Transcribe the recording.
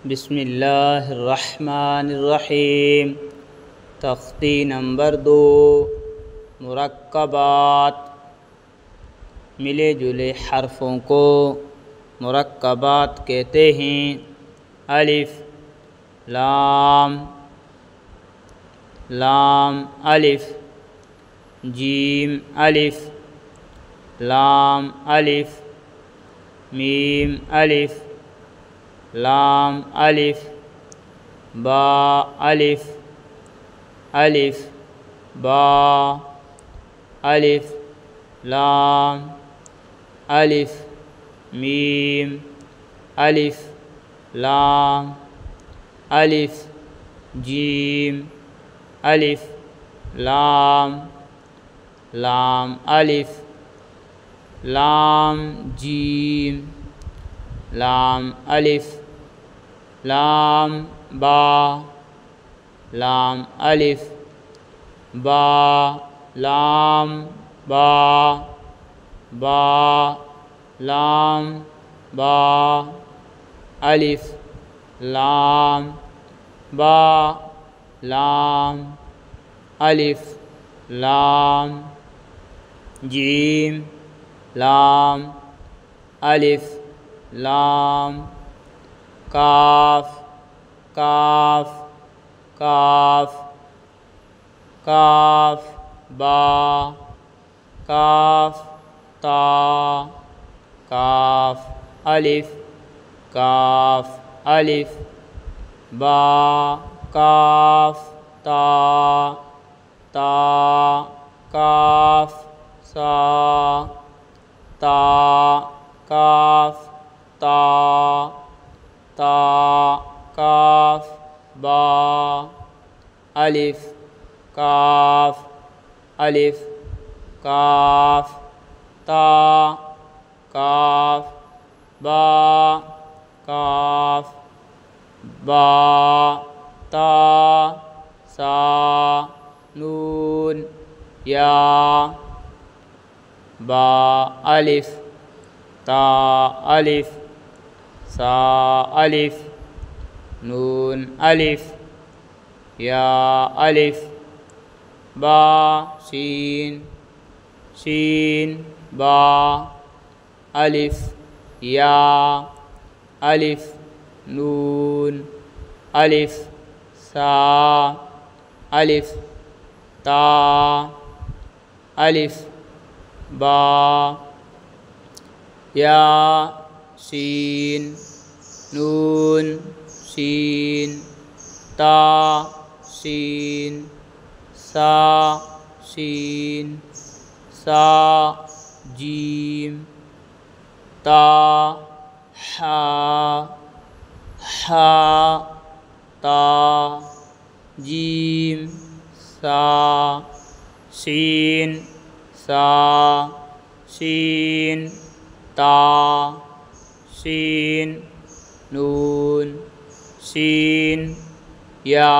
बिस्मिल्लाहिर्रहमानिर्रहीम। तख्ती नंबर 2 मुरक्कबात। मिले जुले हरफ़ों को मुरक्कबात कहते हैं। अलिफ लाम लाम अलिफ, जीम अलिफ, लाम अलिफ, मीम अलिफ, लाम अलिफ, बा अलिफ, अलिफ बा, अलिफ लाम, अलिफ मीम, अलिफ लाम, अलिफ जीम, अलिफ लाम, लाम अलिफ, लाम जीम, लाम अलिफ, लाम बा, लाम अलिफ, बा लाम, बा बा लाम, बा अलिफ लाम, बा लाम, अलिफ लाम, जीम लाम, अलिफ लाम, काफ काफ काफ, काफ बा, काफ ता, काफ अलिफ, काफ अलिफ, बा काफ ता, ता काफ सा, ता काफ ता, ता काफ बा, अलिफ काफ, अलिफ काफ ता, काफ बा, काफ बा ता, सा, नून या, बा अलिफ, ता अलिफ, सा अलिफ, नून अलिफ, या अलिफ, बा शीन, शीन बा, अलिफ या, अलिफ नून, अलिफ सा, अलिफ ता, अलिफ बा, या शीन, नून शीन, ता शीन, सा शीन, सा जीम, ता हा, हा ता, जीम सा, शीन सा, शीन ता, शीन नून, शीन या।